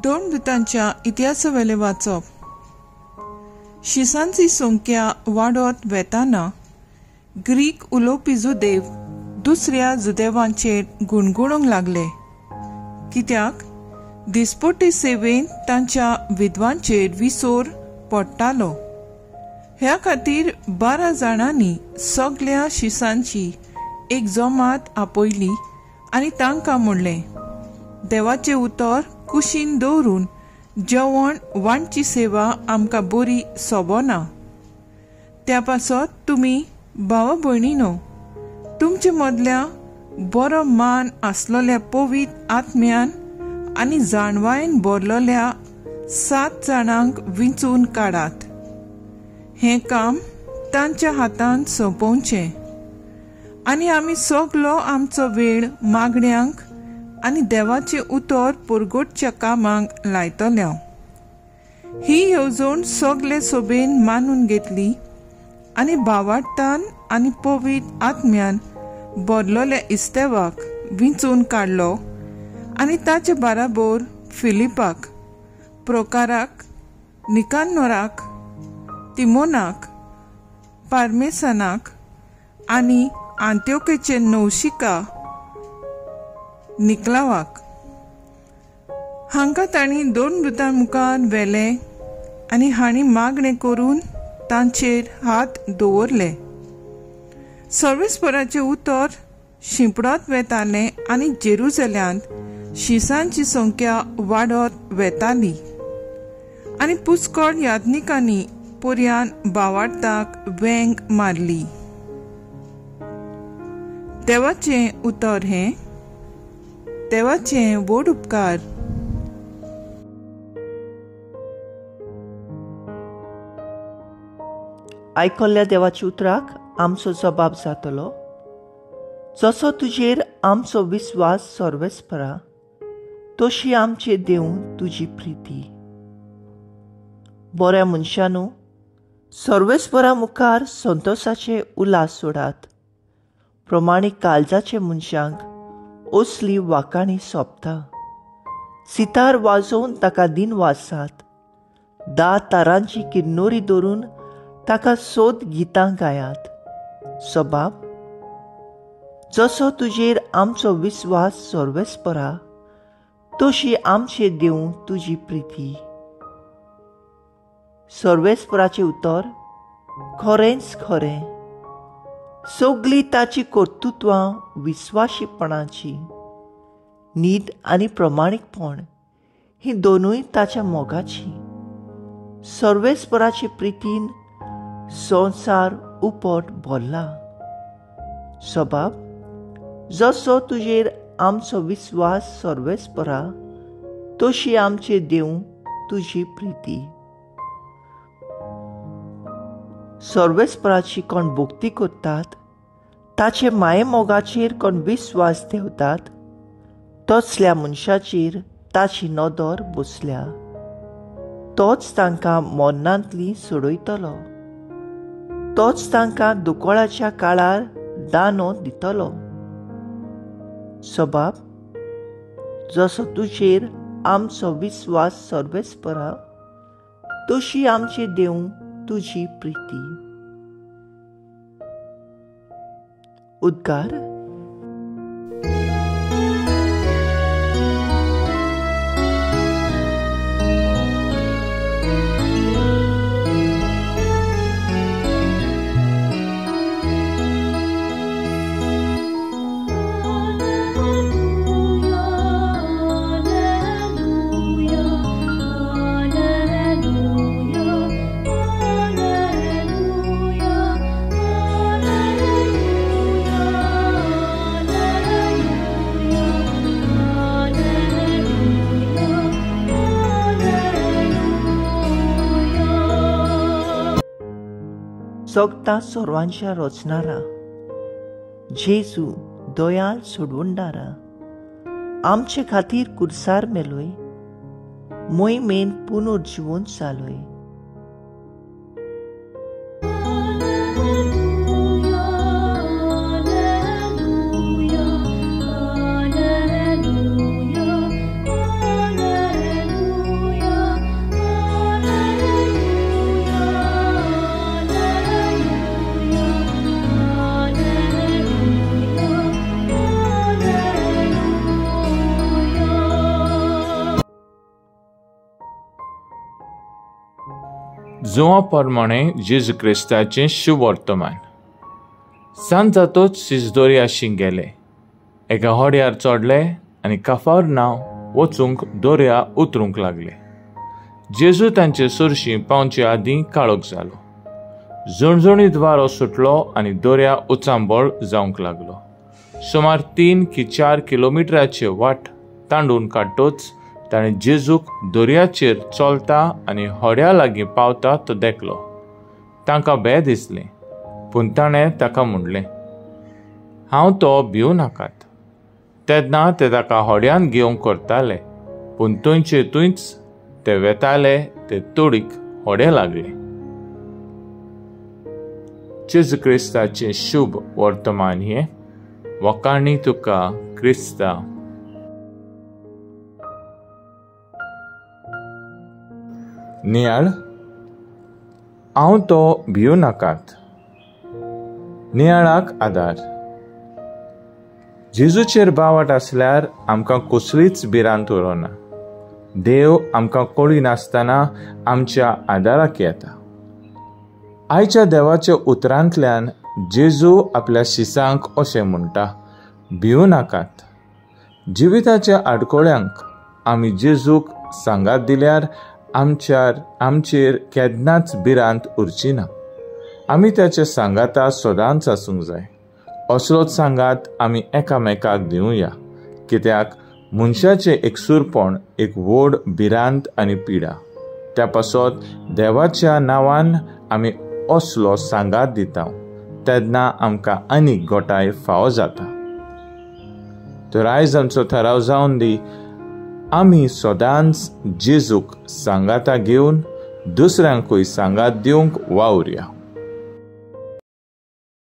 दोन दुतांच्या इतिहासावेले वाचप. शिसांची संख्या वाडत वेताना ग्रीक उलोवपी जुदेव दुसऱ्या जुदेवांचेर गुणगुणूंक लागले, कित्याक दिसपट्टे सेवेन तांच्या विद्वांचेर विसोर पडटालो. ह्या खातीर 12 जाणांनी सगळ्या शिसांची एक जमात आपयली आनी तांकां म्हणलें, देवाचें उतर कुशीन दवरून जेवण वांटची सेवा आमकां बरी सोबना. त्या पासत तुमी भावा भयणीनो, तुमचे मदल्या बरो मान आसलोल्या पवित्र आत्म्यान आनी जाणवायेन भरलोल्या 7 जाणांक विंचून काडात. हें काम तांच्या हातांत सोंपोवचें आनी आमी सगळो आमचो वेळ मागण्यांक आनी देवाचें उतर परगटच्या कामांक लायतल्या. ही येवजण सगळे सोबेन मानून घेतली आनी भावार्थान आनी पवित्र आत्म्यान भरलोल्या इस्तेवाक विंचून काडलो आनी ताचे बाराबर फिलिपाक, प्रोकाराक, निकानोराक, तिमोनाक, पार्मेसानाक आनी आंत्योकेचे नौशिका निकलावाक. हांकां तांणी 2 दुतां मुखार व्हेले आनी हांणी मागणें करून तांचेर हात दवरले. सर्वेस्पराचें उतर शिंपडत वेतालें आनी जेरुसलेमांत शिसांची संख्या वाडत वेताली आनी पुष्कळ याज्ञिकांनी पर्यान भावार्थाक वेंग मारली. देवाचें उतर हें. देवाचें व्हड उपकार. आयकल्ल्या देवाच्या उतराक आमचो जबाब जातलो. जसो तुजेर आमचो विस्वास सर्वेस्परा, तशी आमचे देव तुजी प्रिती. बऱ्या मनशानो, सर्वेस्परा मुखार संतोषाचे उल्हास सोडात. प्रमाणीक काळजाचे मनशांक असली वाकाणी सोबता. सितार वाजोवन ताका दिन वासात. 10 तारांची किन्नोरी धरून ताका सोद गितां गायात. सबाब, जसो तुजेर आमचो विस्वास सर्वेस्परा, तशी आमचे देव तुजी प्रिती. सर्वेस्पराचें उतर खरेंच खरें. सगळीं ताची कर्तुत्वां विस्वाशीपणाची. न्हीद आनी प्रमाणीकपण ही दोनूय ताच्या मोगाची. सर्वेस्पराचे प्रितीन संवसार उपट भरला. सबाब, जसो तुजेर आमचो विस्वास सर्वेस्परा, तशी आमचे देव तुजी प्रिती. सर्वेस्पराची कोण भक्ती करतात, ताचे माये मोगाचेर कोण विस्वास ठेवतात, तसल्या मनशाचेर ताची नदर बसल्या. तोच तांकां मरणांतली सोडयतलो. तोच तांकां दुकोळाच्या काळार दानो दितलो. सबाब, जसो तुजेर आमचो विस्वास सर्वेस्परा, तशी आमचे देव तुजी प्रिती. उद्गार. जगता सर्वांच्या रचणारा, जेजू दयाल सोडवणारा, आमचे खातीर कुर्सार मेलोय, मोहिमेन पुनर्जीवन जालोय. जुवा प्रमाणे जेजू क्रिस्ताचें शुभ वर्तमान. सांज जातोच सिजदोरियाशी गेले, एका होड्यार चडले आनी कफरनाहूम वचूंक दोर्या उतरूंक लागले. जेजू तांचे सुरशी पावचे आदीं काळोख जालो. झुणझुणीत वारो सुटलो आनी दोर्या उचांबळ जावंक लागलो. सुमार 3 की 4 किलोमिटराचे वाट तांडून काडटोच ताणें जेजूक दोर्याचेर चलता आनी होड्या लागीं पावता तो देखलो. तांकां भंय दिसलें, पूण ताणें ताका म्हणलें, हांव तो, भिवू नाकात. तेन्ना ते ताका होड्यान घेवंक करताले, पूण थंयचे थंयच ते वेताले ते तोडीक होडे लागले. जेजू क्रिस्ताचें शुभ वर्तमान हें वखाणी तुका क्रिस्ता. नियाळ, हांव तो, भिवू नाकात. नियाळाक आदार. जेजूचेर बावट आसल्यार आमकां कसलीच भिरांत उरोना. देव आमकां कळी नासतना आमच्या आदाराक येता. आयच्या देवाच्या उतरांतल्यान जेजू आपल्या शिसांक अशें म्हणटा, भिवू नाकात. जिविताच्या आडकोळ्यांक आमी जेजूक सांगात दिल्यार आमचेर केन्नाच भिरांत उरची ना. आमी त्याच्या सांगाता सदांच आसूंक जाय. असलोच सांगात आमी एकामेकाक दिवया, कित्याक मनशाचें एकसुरपण एक व्हड भिरांत आनी पिडा. त्या पासत देवाच्या नांवान आमी असलो सांगात दिता तेन्ना आमकां आनीक गोटाय फावो जाता. तर आयज आमचो थाराव जावन दी, आमी सदांच जेजूक सांगाता घेवन दुसऱ्यांकूय सांगात दिवंक वावुरया.